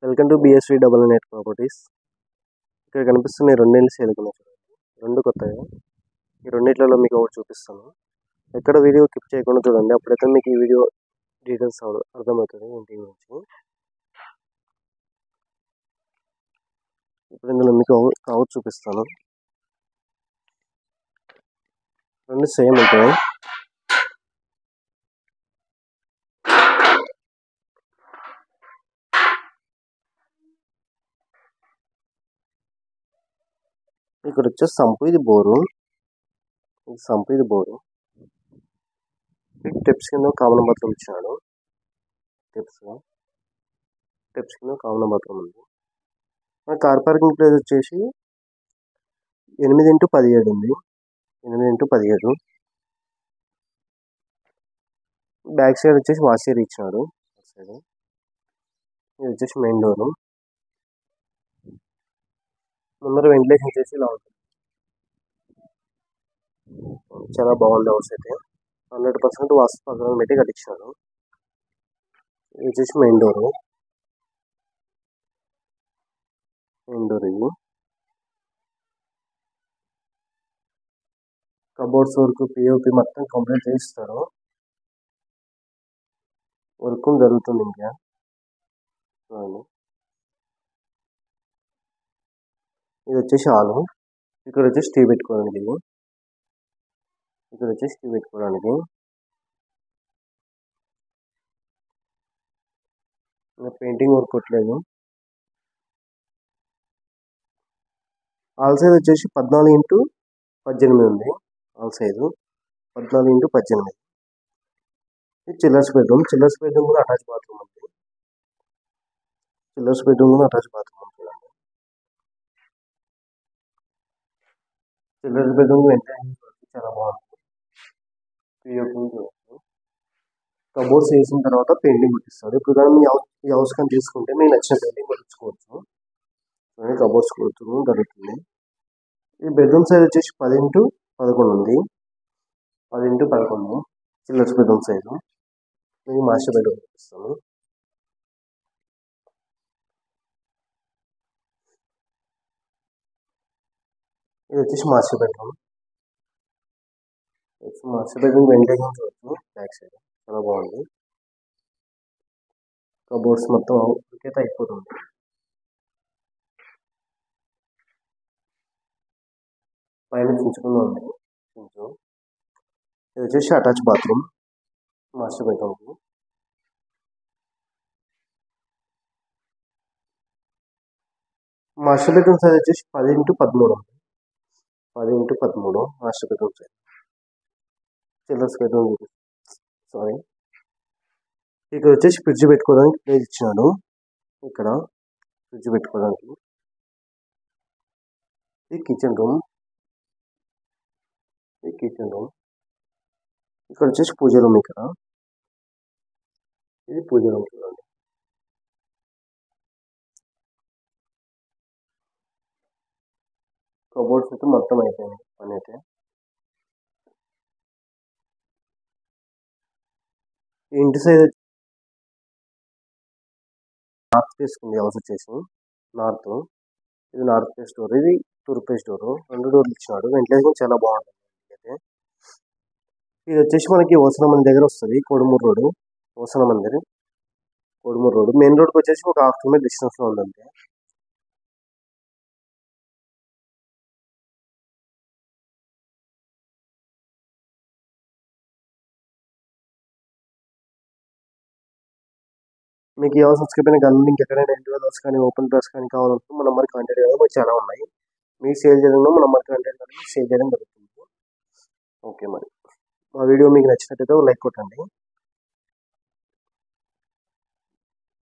Welcome to BSV double net properties. ఇక్కడ కనిపిస్తున్న రెండు ఇల్లు సేల్కి ఉన్నాయి చూడండి. రెండు కొత్తగా. ఈ రెండిట్లలో మీకు ఒకటి చూపిస్తాను. ఎక్కడ వీడియో క్లిక్ చేయకుండా చూడండి, అప్పుడైతే మీకు ఈ వీడియో డీటెయిల్స్ అర్థమవుతుంది ఇంటి గురించి. ఇప్పుడు ఇందులో మీకు ఒకటి చూపిస్తాను. రెండు సేమ్ ఉంటాయి. ఇక్కడ వచ్చేసి సంపు, ఇది బోరు. ఇది సంపు, ఇది బోరు. స్టెప్స్ కింద కామన్ బాత్రూమ్ ఇచ్చినాడు. స్టెప్స్ కింద కామన్ బాత్రూమ్ ఉంది. మన కార్ పార్కింగ్ ప్లేస్ వచ్చేసి 8x17 ఉంది. 8x17. బ్యాక్ సైడ్ వచ్చేసి వాష్ ఏరియా ఇచ్చినాడు. ఇది వచ్చేసి మెయిన్ డోర్. ముందర వెంటిలేషన్ వచ్చేసి ఇలా ఉంటుంది. చాలా బాగుంది హౌస్ అయితే. 100% వాస్తు ప్రకారం పెట్టి కట్టించినాడు. ఇది వచ్చేసి మెయిన్ డోర్. ఇది కబోర్డ్స్ వర్క్, పిఓపి మొత్తం కంప్లీట్ చేయిస్తారు. వర్క్ జరుగుతుంది ఇంకా. ఇది వచ్చేసి హాలు. ఇక్కడ వచ్చేసి టీ పెట్టుకోవడానికి. పెయింటింగ్ వర్క్ కొట్టలేదు. హాల్ సైజ్ వచ్చేసి 14x18 ఉంది. Hall size 14x18. ఇది చిల్లర్స్ బెడ్రూమ్. కూడా అటాచ్ బాత్రూమ్ ఉంది. చూడండి. చిల్డ్రన్స్ బెడ్రూమ్ చాలా బాగుంది. కబోర్డ్స్ వేసిన తర్వాత పెయింటింగ్ కొట్టిస్తాడు. ఇప్పుడు కానీ ఈ హౌస్ కానీ తీసుకుంటే మీకు నచ్చిన పెయింటింగ్ కొట్టించుకోవచ్చు. కబోర్డ్స్ కొడుతూ జరుగుతుంది. ఈ బెడ్రూమ్ సైజ్ వచ్చేసి 10x11 ఉంది. 10x11 children's bedroom size. మీకు మాస్టర్ బెడ్రూమ్ చూపిస్తాను. ఇది వచ్చేసి మాస్టర్ బెడ్రూమ్. వెంటిలేషన్ చూడవచ్చు. బ్యాక్ సైడ్ చాలా బాగుంది. కబోర్డ్స్ మొత్తం అయితే అయిపోతుంది. పైన చించుకుని ఉంది. ఇది వచ్చేసి attach bathroom master bedroom. Master bedroom size వచ్చేసి 10x13 ఉంది. 10x13 master bedroom size. Children's bedroom ఇక్కడ వచ్చేసి ఫ్రిడ్జ్ పెట్టుకోవడానికి ప్లేస్ ఇచ్చినాడు. ఇక్కడ ఫ్రిడ్జ్ పెట్టుకోవడానికి. ఇది కిచెన్ రూమ్. ఇక్కడ వచ్చేసి పూజ రూమ్. ఇది పూజ రూమ్ చూడండి. కబోర్డ్స్ అయితే మొత్తం అయిపోయింది పని అయితే. ఇంటి సైడ్ నార్త్ ఫేస్ ఉంది. హౌస్ వచ్చేసి నార్త్. ఇది నార్త్ ఫేస్ డోర్, ఇది తూర్పు ఫేస్ డోర్. 2 డోర్లు ఇచ్చినాడు. వెంటిలేషన్ చాలా బాగుంటుంది అయితే. ఇది వచ్చేసి మనకి ఓసన మంది దగ్గర వస్తుంది. Kodumuru road. Hosanna Mandir Kodumuru road. Main రోడ్కి వచ్చేసి ఒక 1/2 km డిస్టెన్స్ లో ఉందంటే. మీకు ఈ హౌస్ సబ్స్క్రైబ్ కానీ ఇంకెక్కడైనా ఇండివిజువల్ హౌస్ కానీ ఓపెన్ ప్లేస్ కానీ కావాలంటే మన నెంబర్ కాంటాక్ట్ చేయడం. మాకు చాలా ఉన్నాయి. మీకు సేల్ చేయడంలో మన నెంబర్ కాంటాక్ట్ కానీ సేల్ చేయడం జరుగుతుంది. ఓకే, మరి మా వీడియో మీకు నచ్చినట్టయితే లైక్ కొట్టండి.